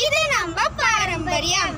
இது நம்ம பாரம்பரியம்.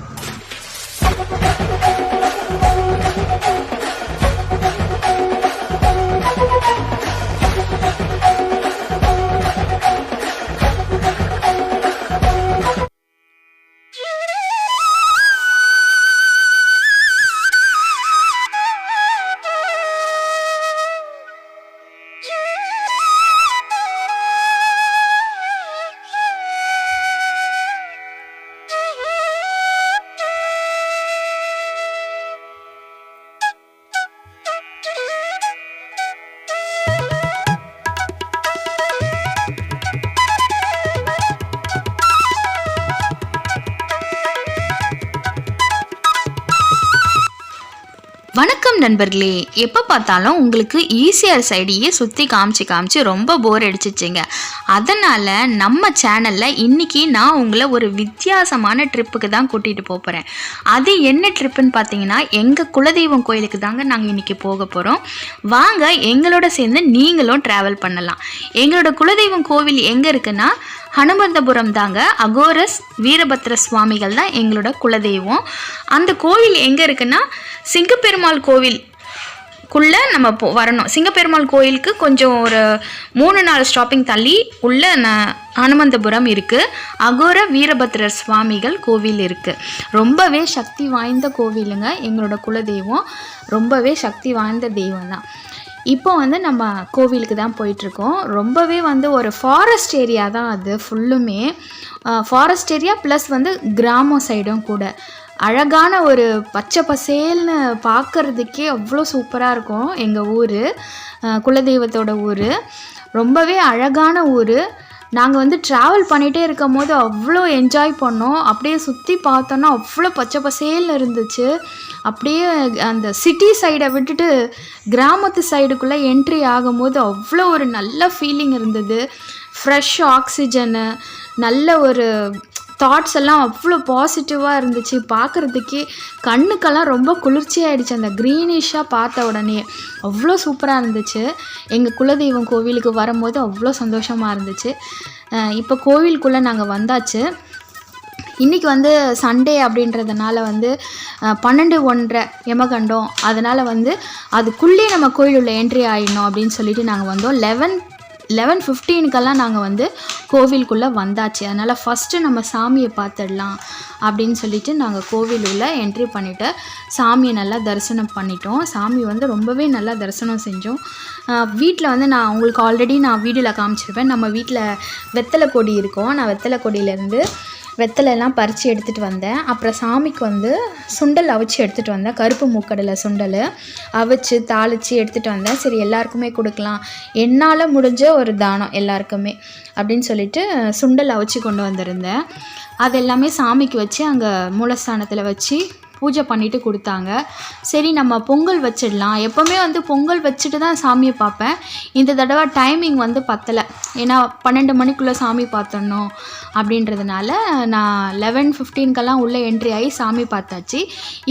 வணக்கம் நண்பர்களே, எப்போ பார்த்தாலும் உங்களுக்கு ஈஸியர் சைடையே சுற்றி காமிச்சு ரொம்ப போர் அடிச்சிச்சிங்க. அதனால் நம்ம சேனலில் இன்றைக்கி நான் உங்களை ஒரு வித்தியாசமான ட்ரிப்புக்கு தான் கூட்டிகிட்டு போகிறேன். அது என்ன ட்ரிப்புன்னு பார்த்தீங்கன்னா, எங்கள் குலதெய்வம் கோயிலுக்கு தாங்க நாங்கள் இன்றைக்கி போக போகிறோம். வாங்க எங்களோட சேர்ந்து நீங்களும் ட்ராவல் பண்ணலாம். எங்களோட குலதெய்வம் கோவில் எங்கே இருக்குன்னா ஹனுமந்தபுரம் தாங்க. அகோரஸ் வீரபத்ர சுவாமிகள் தான் எங்களோட குலதெய்வம். அந்த கோவில் எங்கே இருக்குன்னா சிங்கப்பெருமாள் கோவிலுக்குள்ளே நம்ம வரணும். சிங்கப்பெருமாள் கோயிலுக்கு கொஞ்சம் ஒரு 3-4 ஸ்டாப்பிங் தள்ளி உள்ள ஹனுமந்தபுரம் இருக்குது. அகோர வீரபத்ரர் சுவாமிகள் கோவில் இருக்குது. ரொம்பவே சக்தி வாய்ந்த கோவிலுங்க. எங்களோட குலதெய்வம் ரொம்பவே சக்தி வாய்ந்த தெய்வம் தான். இப்போ நம்ம கோவிலுக்கு தான் போயிட்டுருக்கோம். ரொம்பவே ஒரு ஃபாரஸ்ட் ஏரியா தான் அது. ஃபுல்லுமே ஃபாரஸ்ட் ஏரியா ப்ளஸ் கிராமம் சைடும் கூட. அழகான ஒரு பச்சை பசேல்னு பார்க்குறதுக்கே அவ்வளோ சூப்பராக இருக்கும். எங்கள் ஊர் குலதெய்வத்தோட ஊர் ரொம்பவே அழகான ஊர். நாங்கள் ட்ராவல் பண்ணிகிட்டே இருக்கும் போது அவ்வளோ என்ஜாய் பண்ணோம். அப்படியே சுற்றி பார்த்தோன்னா அவ்வளோ பச்சை பசேல்னு இருந்துச்சு. அப்படியே அந்த சிட்டி சைடை விட்டுட்டு கிராமத்து சைடுக்குள்ளே என்ட்ரி ஆகும்போது அவ்வளோ ஒரு நல்ல ஃபீலிங் இருந்தது. ஃப்ரெஷ் ஆக்சிஜனு, நல்ல ஒரு தாட்ஸ் எல்லாம் அவ்வளோ பாசிட்டிவாக இருந்துச்சு. பார்க்குறதுக்கே கண்ணுக்கெல்லாம் ரொம்ப குளிர்ச்சியாகிடுச்சு. அந்த க்ரீனிஷாக பார்த்த உடனே அவ்வளோ சூப்பராக இருந்துச்சு. எங்கள் குலதெய்வம் கோவிலுக்கு வரும்போது அவ்வளோ சந்தோஷமாக இருந்துச்சு. இப்போ கோவிலுக்குள்ளே நாங்கள் வந்தாச்சு. இன்றைக்கி சண்டே அப்படின்றதுனால 12:01 யமகண்டம். அதனால் அதுக்குள்ளே நம்ம கோயிலுள்ள என்ட்ரி ஆகிடணும் அப்படின்னு சொல்லிட்டு நாங்கள் வந்தோம். 11:15 நாங்கள் கோவிலுக்குள்ளே வந்தாச்சு. அதனால் ஃபஸ்ட்டு நம்ம சாமியை பார்த்துடலாம் அப்படின்னு சொல்லிட்டு நாங்கள் கோவில் உள்ள என்ட்ரி பண்ணிவிட்டு சாமியை நல்லா தரிசனம் பண்ணிட்டோம். சாமி ரொம்பவே நல்லா தரிசனம் செஞ்சோம். வீட்டில் நான் உங்களுக்கு ஆல்ரெடி வீடியோவில் காமிச்சிருப்பேன். நம்ம வீட்டில் வெத்தலை கொடி இருக்கும். நான் வெத்தலை கொடியிலேருந்து வெத்தலைலாம் பறித்து எடுத்துகிட்டு வந்தேன். அப்புறம் சாமிக்கு சுண்டல் அவிச்சு எடுத்துகிட்டு வந்தேன். கருப்பு மூக்கடலை சுண்டல் அவிச்சு தாளித்து எடுத்துகிட்டு வந்தேன். சரி எல்லாருக்குமே கொடுக்கலாம், என்னால் முடிஞ்ச ஒரு தானம் எல்லாருக்குமே அப்படின்னு சொல்லிட்டு சுண்டல் அவிச்சு கொண்டு வந்திருந்தேன். அது எல்லாமே சாமிக்கு வச்சு அங்கே மூலஸ்தானத்தில் வச்சு பூஜை பண்ணிவிட்டு கொடுத்தாங்க. சரி நம்ம பொங்கல் வச்சிடலாம். எப்போவுமே பொங்கல் வச்சுட்டு தான் சாமியை பார்ப்பேன். இந்த தடவை டைமிங் பத்தலை. ஏன்னா 12 மணிக்குள்ளே சாமி பார்த்தணும் அப்படின்றதுனால நான் 11:15 உள்ளே என்ட்ரி ஆகி சாமி பார்த்தாச்சு.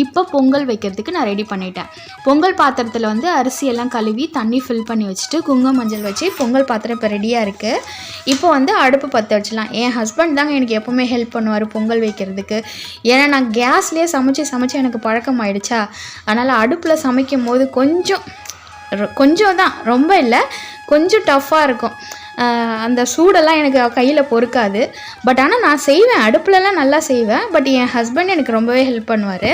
இப்போ பொங்கல் வைக்கிறதுக்கு நான் ரெடி பண்ணிட்டேன். பொங்கல் பாத்திரத்தில் அரிசியெல்லாம் கழுவி தண்ணி ஃபில் பண்ணி வச்சுட்டு குங்குமம் மஞ்சள் வச்சு பொங்கல் பாத்திரம் இப்போ ரெடியாக இருக்குது. இப்போ அடுப்பு பற்ற வச்சிடலாம். என் ஹஸ்பண்ட் தாங்க எனக்கு எப்போவுமே ஹெல்ப் பண்ணுவார் பொங்கல் வைக்கிறதுக்கு. ஏன்னா நான் கேஸ்லேயே சமைச்சு எனக்கு பழக்கம் ஆயிடுச்சா. அதனால் அடுப்பில் சமைக்கும் போது கொஞ்சம் தான், ரொம்ப இல்லை, கொஞ்சம் டஃப்பாக இருக்கும். அந்த சூடெல்லாம் எனக்கு கையில் பொறுக்காது. பட் ஆனால் நான் செய்வேன், அடுப்புலலாம் நல்லா செய்வேன். பட் என் ஹஸ்பண்ட் எனக்கு ரொம்பவே ஹெல்ப் பண்ணுவார்.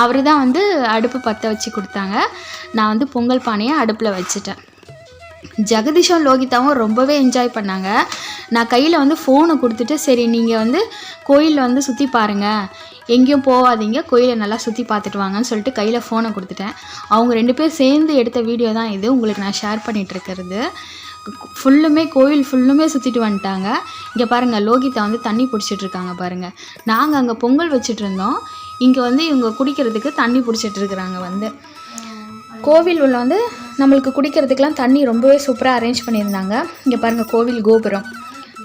அவர் தான் அடுப்பு பற்ற வச்சு கொடுத்தாங்க. நான் பொங்கல் பானையை அடுப்பில் வச்சுட்டேன். ஜெகதீஷும் லோகிதாவும் ரொம்பவே என்ஜாய் பண்ணாங்க. நான் கையில் ஃபோனை கொடுத்துட்டு சரி நீங்கள் கோயிலில் சுற்றி பாருங்கள், எங்கேயும் போகாதீங்க, கோயிலை நல்லா சுற்றி பார்த்துட்டு வாங்கன்னு சொல்லிட்டு கையில் ஃபோனை கொடுத்துட்டேன். அவங்க 2 பேர் சேர்ந்து எடுத்த வீடியோ தான் இது உங்களுக்கு நான் ஷேர் பண்ணிகிட்ருக்கிறது. ஃபுல்லுமே கோயில் ஃபுல்லுமே சுற்றிட்டு வந்துட்டாங்க. இங்கே பாருங்கள், லோகிதா தண்ணி பிடிச்சிட்ருக்காங்க பாருங்கள். நாங்கள் அங்கே பொங்கல் வச்சுட்டு இருந்தோம். இங்கே இவங்க குடிக்கிறதுக்கு தண்ணி பிடிச்சிட்ருக்குறாங்க. கோவில் உள்ள நம்மளுக்கு குடிக்கிறதுக்கெலாம் தண்ணி ரொம்பவே சூப்பராக அரேஞ்ச் பண்ணியிருந்தாங்க. இங்கே பாருங்கள், கோவில் கோபுரம்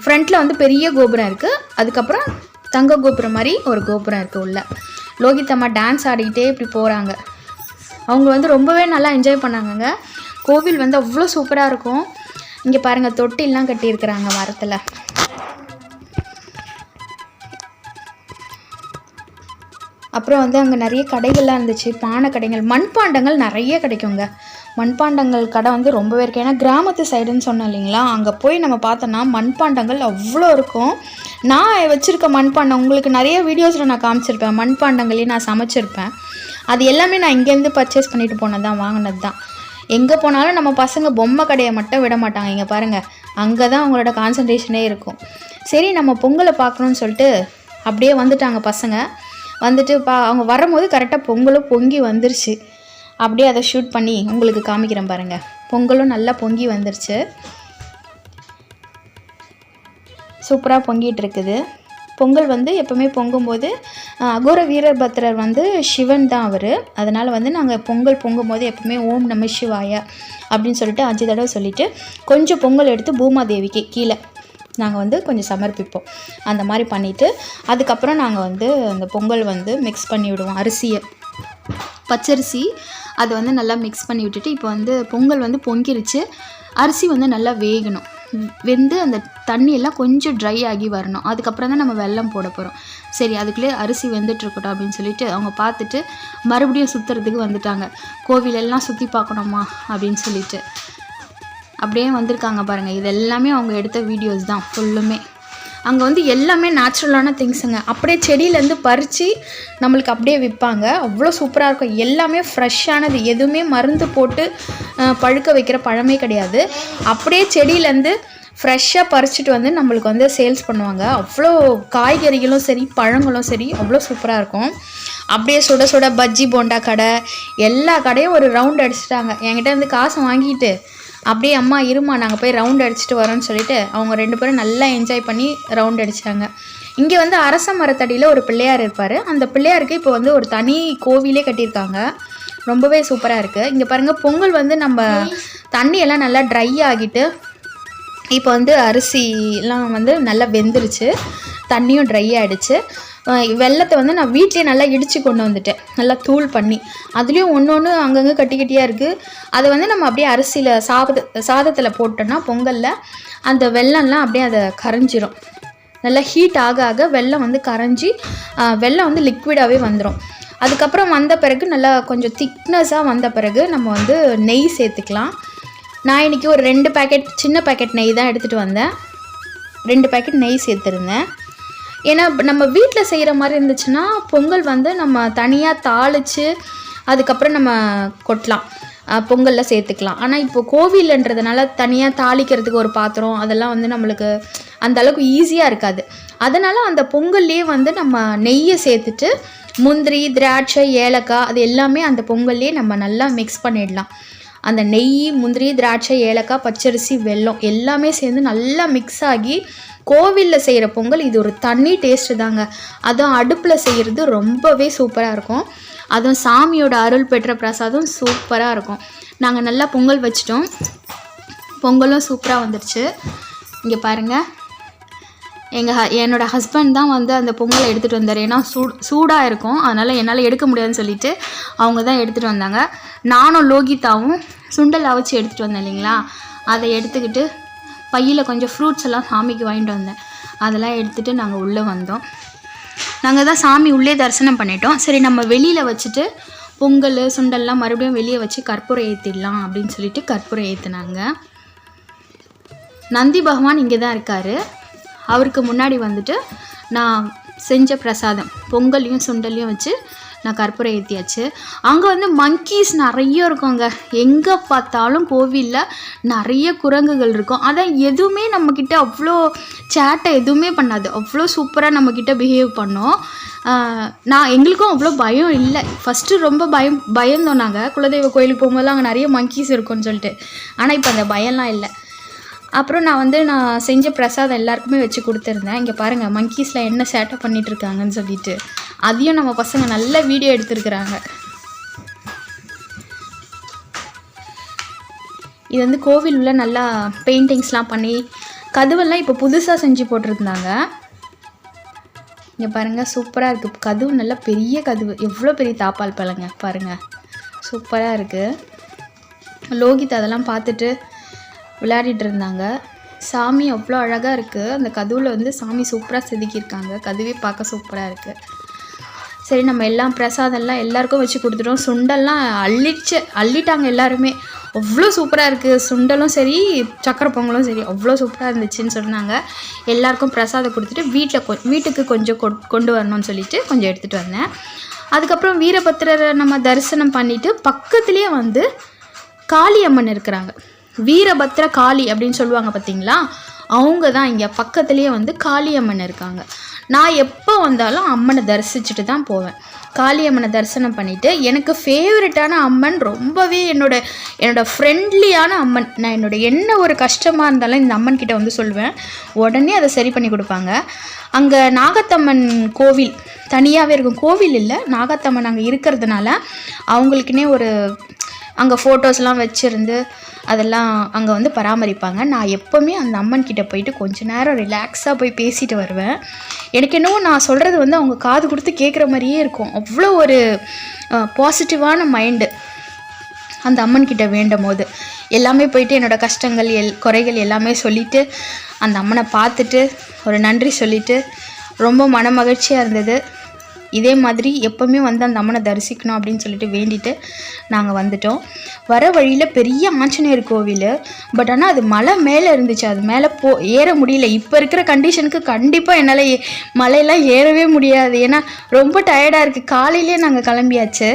ஃப்ரண்ட்டில் பெரிய கோபுரம் இருக்குது. அதுக்கப்புறம் தங்க கோபுரம் மாதிரி ஒரு கோபுரம் இருக்குது உள்ள. லோகிதம்மா டான்ஸ் ஆடிக்கிட்டே இப்படி போகிறாங்க. அவங்க ரொம்பவே நல்லா என்ஜாய் பண்ணாங்கங்க. கோவில் அவ்வளோ சூப்பராக இருக்கும். இங்கே பாருங்கள், தொட்டிலாம் கட்டியிருக்கிறாங்க மரத்தில். அப்புறம் வந்து அங்கே நிறைய கடைகள்லாம் இருந்துச்சு, பானை கடைகள், மண்பாண்டங்கள் நிறைய கிடைக்குங்க. மண்பாண்டங்கள் கடை வந்து ரொம்பவே இருக்குது. ஏன்னா கிராமத்து சைடுன்னு சொன்னேன் இல்லைங்களா, அங்கே போய் நம்ம பார்த்தோன்னா மண்பாண்டங்கள் அவ்வளோ இருக்கும். நான் வச்சுருக்க மண்பாண்டம் உங்களுக்கு நிறைய வீடியோஸில் நான் காமிச்சிருப்பேன். மண்பாண்டங்களையும் நான் சமைச்சிருப்பேன். அது எல்லாமே நான் இங்கேருந்து பர்ச்சேஸ் பண்ணிட்டு போனது தான், வாங்கினது தான். எங்கே போனாலும் நம்ம பசங்க பொம்மை கடையை மட்டும் விட மாட்டாங்க. இங்கே பாருங்கள், அங்கே தான் அவங்களோட கான்சன்ட்ரேஷனே இருக்கும். சரி நம்ம பொங்கலை பார்க்கணுன்னு சொல்லிட்டு அப்படியே வந்துட்டாங்க பசங்க. வந்துட்டு அவங்க வரும்போது கரெக்டாக பொங்கலும் பொங்கி வந்துருச்சு. அப்படியே அதை ஷூட் பண்ணி உங்களுக்கு காமிக்கிறேன் பாருங்கள். பொங்கலும் நல்லா பொங்கி வந்துருச்சு, சூப்பராக பொங்கிட்டு இருக்குது. பொங்கல் வந்து எப்போவுமே பொங்கும்போது அகோர வீரபத்ரர் வந்து சிவன் தான் அவர். அதனால் வந்து நாங்கள் பொங்கல் பொங்கும்போது எப்போவுமே ஓம் நம சிவாய அப்படின்னு சொல்லிட்டு 5 தடவை சொல்லிவிட்டு கொஞ்சம் பொங்கல் எடுத்து பூமாதேவிக்கு கீழே நாங்கள் வந்து கொஞ்சம் சமர்ப்பிப்போம். அந்த மாதிரி பண்ணிவிட்டு அதுக்கப்புறம் நாங்கள் வந்து அந்த பொங்கல் வந்து மிக்ஸ் பண்ணி விடுவோம். அரிசியை, பச்சரிசி அதை வந்து நல்லா மிக்ஸ் பண்ணி விட்டுட்டு, இப்போ வந்து பொங்கல் வந்து பொங்கிருச்சு. அரிசி வந்து நல்லா வேகணும், வெந்து அந்த தண்ணியெல்லாம் கொஞ்சம் ட்ரை ஆகி வரணும். அதுக்கப்புறம் தான் நம்ம வெல்லம் போட போகிறோம். சரி அதுக்குள்ளே அரிசி வெந்துட்டுருக்கட்டும் அப்படின்னு சொல்லிட்டு அவங்க பார்த்துட்டு மறுபடியும் சுற்றுறதுக்கு வந்துட்டாங்க. கோவிலெல்லாம் சுற்றி பார்க்கணுமா அப்படின்னு சொல்லிட்டு அப்படியே வந்திருக்காங்க பாருங்கள். இது எல்லாமே அவங்க எடுத்த வீடியோஸ் தான் ஃபுல்லுமே. அங்கே வந்து எல்லாமே நேச்சுரலான திங்ஸுங்க. அப்படியே செடியிலேருந்து பறித்து நம்மளுக்கு அப்படியே விற்பாங்க. அவ்வளோ சூப்பராக இருக்கும். எல்லாமே ஃப்ரெஷ்ஷானது, எதுவுமே மருந்து போட்டு பழுக்க வைக்கிற பழமே கிடையாது. அப்படியே செடியிலேருந்து ஃப்ரெஷ்ஷாக பறிச்சுட்டு வந்து நம்மளுக்கு வந்து சேல்ஸ் பண்ணுவாங்க. அவ்வளோ காய்கறிகளும் சரி பழங்களும் சரி அவ்வளோ சூப்பராக இருக்கும். அப்படியே சுட சுட பஜ்ஜி போண்டா கடை, எல்லா கடையும் ஒரு ரவுண்ட் அடிச்சிட்டாங்க. என்கிட்ட வந்து காசை வாங்கிட்டு அப்படியே அம்மா இருமா நாங்கள் போய் ரவுண்ட் அடிச்சுட்டு வரோன்னு சொல்லிட்டு அவங்க 2 பேரும் நல்லா என்ஜாய் பண்ணி ரவுண்ட் அடித்தாங்க. இங்கே வந்து அரச மரத்தடியில் ஒரு பிள்ளையார் இருப்பார். அந்த பிள்ளையாருக்கு இப்போ வந்து ஒரு தனி கோவிலே கட்டியிருக்காங்க. ரொம்பவே சூப்பராக இருக்குது. இங்கே பாருங்கள், பொங்கல் வந்து நம்ம தண்ணியெல்லாம் நல்லா ட்ரை ஆகிட்டு இப்போ வந்து அரிசிலாம் வந்து நல்லா வெந்துருச்சு, தண்ணியும் ட்ரை ஆகிடுச்சு. வெல்லத்தை வந்து நான் வீட்டிலே நல்லா இடித்து கொண்டு வந்துட்டேன், நல்லா தூள் பண்ணி. அதுலேயும் ஒன்று அங்கங்கே கட்டி கட்டியாக இருக்குது. அதை வந்து நம்ம அப்படியே அரிசியில் சாதத்தில் போட்டோன்னா பொங்கலில் அந்த வெல்லம்லாம் அப்படியே அதை கரைஞ்சிரும். நல்லா ஹீட் ஆக ஆக வெல்லம் வந்து கரைஞ்சி வெல்லம் வந்து லிக்விடாகவே வந்துடும். அதுக்கப்புறம் வந்த பிறகு நல்லா கொஞ்சம் திக்னஸாக வந்த பிறகு நம்ம வந்து நெய் சேர்த்துக்கலாம். நான் இன்றைக்கி ஒரு 2 பேக்கெட் சின்ன பேக்கெட் நெய் தான் எடுத்துகிட்டு வந்தேன். 2 பேக்கெட் நெய் சேர்த்துருந்தேன். ஏன்னா நம்ம வீட்டில் செய்கிற மாதிரி இருந்துச்சுன்னா பொங்கல் வந்து நம்ம தனியாக தாளித்து அதுக்கப்புறம் நம்ம கொட்டலாம், பொங்கலில் சேர்த்துக்கலாம். ஆனால் இப்போது கோவில்ன்றதுனால தனியாக தாளிக்கிறதுக்கு ஒரு பாத்திரம் அதெல்லாம் வந்து நம்மளுக்கு அந்த அளவுக்கு ஈஸியாக இருக்காது. அதனால் அந்த பொங்கல்லே வந்து நம்ம நெய்யை சேர்த்துட்டு முந்திரி திராட்சை ஏலக்காய் அது எல்லாமே அந்த பொங்கல்லே நம்ம நல்லா மிக்ஸ் பண்ணிடலாம். அந்த நெய், முந்திரி, திராட்சை, ஏலக்காய், பச்சரிசி, வெல்லம் எல்லாமே சேர்ந்து நல்லா மிக்ஸ் ஆகி கோவிலில் செய்கிற பொங்கல் இது ஒரு தனி டேஸ்ட்டு தாங்க. அதுவும் அடுப்பில் செய்கிறது ரொம்பவே சூப்பராக இருக்கும். அதுவும் சாமியோட அருள் பெற்ற பிரசாதம் சூப்பராக இருக்கும். நாங்கள் நல்லா பொங்கல் வச்சிட்டோம், பொங்கலும் சூப்பராக வந்துடுச்சு. இங்கே பாருங்கள், என்னோடய ஹஸ்பண்ட் தான் வந்து அந்த பொங்கலை எடுத்துகிட்டு வந்தார். ஏன்னா சூடாக இருக்கும், அதனால் என்னால் எடுக்க முடியாதுன்னு சொல்லிவிட்டு அவங்க தான் எடுத்துகிட்டு வந்தாங்க. நானும் லோகிதாவும் சுண்டல் அவிச்சு எடுத்துகிட்டு வந்தேன் இல்லைங்களா, அதை எடுத்துக்கிட்டு பையில் கொஞ்சம் ஃப்ரூட்ஸ் எல்லாம் சாமிக்கு வாங்கிட்டு வந்தேன். அதெல்லாம் எடுத்துகிட்டு நாங்கள் உள்ளே வந்தோம். நாங்கள் தான் சாமி உள்ளே தரிசனம் பண்ணிட்டோம். சரி நம்ம வெளியில் வச்சுட்டு பொங்கல் சுண்டல்லாம் மறுபடியும் வெளியே வச்சு கற்பூரம் ஏற்றிடலாம் அப்படின்னு சொல்லிட்டு கற்பூரம் ஏற்றினாங்க. நந்தி பகவான் இங்கே தான் இருக்கார். அவருக்கு முன்னாடி வந்துட்டு நான் செஞ்ச பிரசாதம் பொங்கலையும் சுண்டலையும் வச்சு நான் கற்பூரம் ஏற்றியாச்சு. அங்கே வந்து மங்கீஸ் நிறைய இருக்குங்க. எங்கே பார்த்தாலும் கோவிலில் நிறைய குரங்குகள் இருக்கும். அதான் எதுவுமே நம்மக்கிட்ட அவ்வளோ சேட்டை எதுவுமே பண்ணாது, அவ்வளோ சூப்பராக நம்மக்கிட்ட பிஹேவ் பண்ணோம். எங்களுக்கும் அவ்வளோ பயம் இல்லை. ஃபஸ்ட்டு ரொம்ப பயந்தோம். நாங்கள் குலதெய்வ கோயிலுக்கு போகும்போதெல்லாம் அங்கே நிறைய மங்கீஸ் இருக்கும்னு சொல்லிட்டு. ஆனால் இப்போ அந்த பயம்லாம் இல்லை. அப்புறம் நான் செஞ்ச பிரசாதம் எல்லாருக்குமே வச்சு கொடுத்துருந்தேன். இங்கே பாருங்கள், மங்கீஸில் என்ன சேட்டை பண்ணிகிட்ருக்காங்கன்னு சொல்லிட்டு அதையும் நம்ம பசங்க நல்ல வீடியோ எடுத்துருக்குறாங்க. இது வந்து கோவில் உள்ள நல்லா பெயிண்டிங்ஸ்லாம் பண்ணி கதவெல்லாம் இப்போ புதுசாக செஞ்சு போட்டிருந்தாங்க. இங்கே பாருங்கள், சூப்பராக இருக்குது. கதவு நல்லா பெரிய கதவு, எவ்வளோ பெரிய தாப்பால் பழங்க பாருங்கள், சூப்பராக இருக்குது. லோகித் அதெல்லாம் பார்த்துட்டு விளையாடிட்டு இருந்தாங்க. சாமி அவ்வளோ அழகாக இருக்குது. அந்த கதவில் வந்து சாமி சூப்பராக செதுக்கியிருக்காங்க. கதவே பார்க்க சூப்பராக இருக்குது. சரி நம்ம எல்லாம் பிரசாதம்லாம் எல்லாருக்கும் வச்சு கொடுத்துட்டோம். சுண்டெல்லாம் அள்ளிட்டாங்க எல்லாருமே. அவ்வளோ சூப்பராக இருக்குது, சுண்டலும் சரி சக்கரை பொங்கலும் சரி அவ்வளோ சூப்பராக இருந்துச்சுன்னு சொன்னாங்க. எல்லாருக்கும் பிரசாதம் கொடுத்துட்டு வீட்டுக்கு கொஞ்சம் கொண்டு வரணும்னு சொல்லிட்டு கொஞ்சம் எடுத்துகிட்டு வந்தேன். அதுக்கப்புறம் வீரபத்திரரை நம்ம தரிசனம் பண்ணிவிட்டு பக்கத்துலேயே வந்து காளியம்மன் இருக்கிறாங்க. வீரபத்திர காளி அப்படின்னு சொல்லுவாங்க பார்த்தீங்களா, அவங்க தான் இங்கே பக்கத்துலேயே வந்து காளியம்மன் இருக்காங்க. நான் எப்போ வந்தாலும் அம்மனை தரிசிச்சுட்டு தான் போவேன். காளியம்மனை தரிசனம் பண்ணிவிட்டு எனக்கு ஃபேவரட்டான அம்மன், ரொம்பவே என்னோட ஃப்ரெண்ட்லியான அம்மன். நான் என்ன ஒரு கஷ்டமாக இருந்தாலும் இந்த அம்மன் கிட்ட வந்து சொல்லுவேன், உடனே அதை சரி பண்ணி கொடுப்பாங்க. அங்கே நாகத்தம்மன் கோவில் தனியாகவே இருக்கும், கோவில் இல்லை, நாகத்தம்மன் அங்கே இருக்கிறதுனால அவங்களுக்குன்னே ஒரு அங்கே ஃபோட்டோஸ்லாம் வச்சுருந்து அதெல்லாம் அங்கே வந்து பராமரிப்பாங்க. நான் எப்போவுமே அந்த அம்மன் கிட்டே போயிட்டு கொஞ்ச நேரம் ரிலாக்ஸாக போய் பேசிட்டு வருவேன். எனக்கு என்னவோ நான் சொல்கிறது வந்து அவங்க காது கொடுத்து கேட்குற மாதிரியே இருக்கும். அவ்வளோ ஒரு பாசிட்டிவான மைண்டு அந்த அம்மன் கிட்ட வேண்டும் போது. எல்லாமே போயிட்டு என்னோடய கஷ்டங்கள் குறைகள் எல்லாமே சொல்லிவிட்டு அந்த அம்மனை பார்த்துட்டு ஒரு நன்றி சொல்லிவிட்டு ரொம்ப மன மகிழ்ச்சியாக இருந்தது. இதே மாதிரி எப்போவுமே வந்து அந்த அம்மனை தரிசிக்கணும் அப்படின்னு சொல்லிட்டு வேண்டிட்டு நாங்கள் வந்துட்டோம். வர வழியில் பெரிய ஆஞ்சநேயர் கோவில், பட் ஆனால் அது மலை மேலே இருந்துச்சு, அது மேலே ஏற முடியல. இப்போ இருக்கிற கண்டிஷனுக்கு கண்டிப்பாக என்னால் மலையெல்லாம் ஏறவே முடியாது, ஏன்னா ரொம்ப டயர்டாக இருக்குது. காலையிலே நாங்கள் கிளம்பியாச்சு,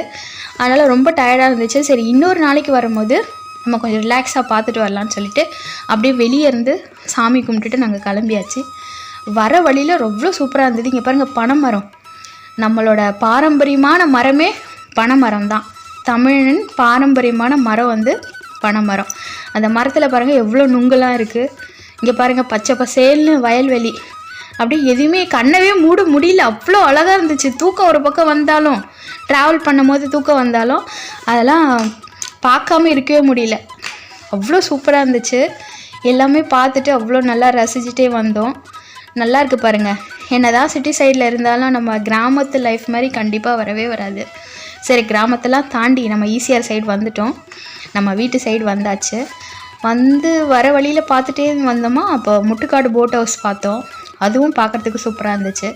அதனால் ரொம்ப டயர்டாக இருந்துச்சு. சரி இன்னொரு நாளைக்கு வரும்போது நம்ம கொஞ்சம் ரிலாக்ஸாக பார்த்துட்டு வரலான்னு சொல்லிட்டு அப்படியே வெளியே இருந்து சாமி கும்பிட்டுட்டு நாங்கள் கிளம்பியாச்சு. வர வழியில் ரொம்ப சூப்பராக இருந்தது. இங்கே பாருங்கள், பனைமரம், நம்மளோட பாரம்பரியமான மரமே பனைமரம் தான். தமிழன் பாரம்பரியமான மரம் வந்து பனைமரம். அந்த மரத்தில் பாருங்கள் எவ்வளோ நுங்கெல்லாம் இருக்குது. இங்கே பாருங்கள் பச்சை பசேல்னு வயல்வெளி, அப்படியே எதுவுமே கண்ணவே மூட முடியல, அவ்வளோ அழகாக இருந்துச்சு. தூக்கம் ஒரு பக்கம் வந்தாலும், ட்ராவல் பண்ணும் போது தூக்கம் வந்தாலும் அதெல்லாம் பார்க்காம இருக்கவே முடியல, அவ்வளோ சூப்பராக இருந்துச்சு. எல்லாமே பார்த்துட்டு அவ்வளோ நல்லா ரசிச்சுட்டே வந்தோம். நல்லா இருக்குது பாருங்கள். என்னதான் சிட்டி சைடில் இருந்தாலும் நம்ம கிராமத்து லைஃப் மாதிரி கண்டிப்பாக வரவே வராது. சரி கிராமத்தெல்லாம் தாண்டி நம்ம ஈசிஆர் சைடு வந்துட்டோம், நம்ம வீட்டு சைடு வந்தாச்சு. வந்து வர வழியில் பார்த்துட்டே வந்தோமா, அப்போ முட்டுக்காடு போட் ஹவுஸ் பார்த்தோம். அதுவும் பார்க்குறதுக்கு சூப்பராக இருந்துச்சு.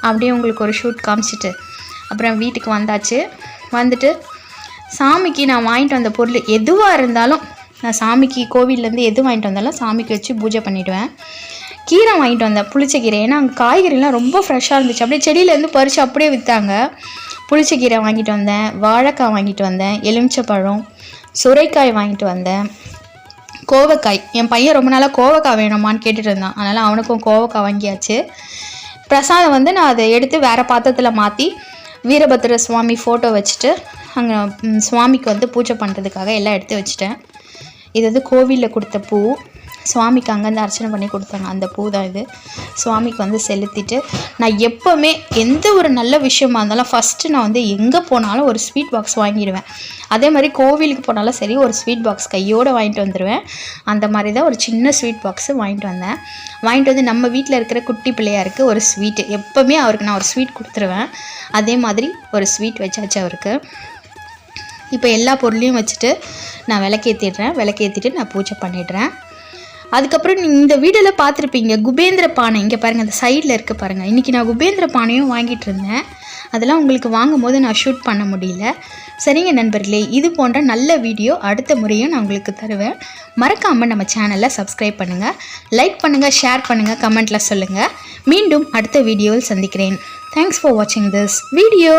அப்படியே உங்களுக்கு ஒரு ஷூட் காமிச்சிட்டு அப்புறம் வீட்டுக்கு வந்தாச்சு. வந்துட்டு சாமிக்கு நான் வாங்கிட்டு வந்த பொருள் எதுவாக இருந்தாலும், நான் சாமிக்கு கோவிலேருந்து எது வாங்கிட்டு வந்தாலும் சாமிக்கு வச்சு பூஜை பண்ணிவிடுவேன். கீரை வாங்கிட்டு வந்தேன், புளிச்ச கீரை. ஏன்னா அங்கே காய்கறிலாம் ரொம்ப ஃப்ரெஷ்ஷாக இருந்துச்சு, அப்படியே செடியிலேருந்து பறித்து அப்படியே விற்றாங்க. புளிச்ச கீரை வாங்கிட்டு வந்தேன், வாழைக்காய் வாங்கிட்டு வந்தேன், எலுமிச்சப்பழம், சுரைக்காய் வாங்கிட்டு வந்தேன், கோவக்காய். என் பையன் ரொம்ப நாளாக கோவக்காய் வேணுமான்னு கேட்டுட்டு இருந்தான், அதனால் அவனுக்கும் கோவக்காய் வாங்கியாச்சு. பிரசாதம் வந்து நான் அதை எடுத்து வேறு பாத்திரத்தில் மாற்றி வீரபத்திர சுவாமி ஃபோட்டோ வச்சுட்டு அங்கே சுவாமிக்கு வந்து பூஜை பண்ணுறதுக்காக எல்லாம் எடுத்து வச்சுட்டேன். இது வந்து கோவிலில் கொடுத்த பூ, சுவாமிக்கு அங்கேருந்து அர்ச்சனை பண்ணி கொடுத்தாங்க, அந்த பூ தான் இது. சுவாமிக்கு வந்து செலுத்திட்டு நான் எப்போவுமே எந்த ஒரு நல்ல விஷயமா இருந்தாலும் ஃபஸ்ட்டு நான் வந்து எங்கே போனாலும் ஒரு ஸ்வீட் பாக்ஸ் வாங்கிடுவேன். அதே மாதிரி கோவிலுக்கு போனாலும் சரி ஒரு ஸ்வீட் பாக்ஸ் கையோடு வாங்கிட்டு வந்துடுவேன். அந்த மாதிரி தான் ஒரு சின்ன ஸ்வீட் பாக்ஸு வாங்கிட்டு வந்தேன். வாங்கிட்டு வந்து நம்ம வீட்டில் இருக்கிற குட்டி பிள்ளையாருக்கு ஒரு ஸ்வீட்டு, எப்போவுமே அவருக்கு நான் ஒரு ஸ்வீட் கொடுத்துருவேன். அதே மாதிரி ஒரு ஸ்வீட் வச்சாச்சு அவருக்கு. இப்போ எல்லா பொருளையும் வச்சுட்டு நான் விளக்கேற்றிட்டு நான் பூஜை பண்ணிடுறேன். அதுக்கப்புறம் இந்த வீடியோவில் பார்த்துருப்பீங்க குபேந்திர பானை, இங்கே பாருங்கள் அந்த சைடில் இருக்குது பாருங்கள். இன்றைக்கி நான் குபேந்திர பானையும் வாங்கிட்டு இருந்தேன், அதெல்லாம் உங்களுக்கு வாங்கும் போது நான் ஷூட் பண்ண முடியல. சரிங்க நண்பர்களே, இது போன்ற நல்ல வீடியோ அடுத்த முறையும் நான் உங்களுக்கு தருவேன். மறக்காமல் நம்ம சேனலை சப்ஸ்கிரைப் பண்ணுங்கள், லைக் பண்ணுங்கள், ஷேர் பண்ணுங்கள், கமெண்ட்டில் சொல்லுங்கள். மீண்டும் அடுத்த வீடியோவில் சந்திக்கிறேன். தேங்க்ஸ் ஃபார் வாட்சிங் திஸ் வீடியோ.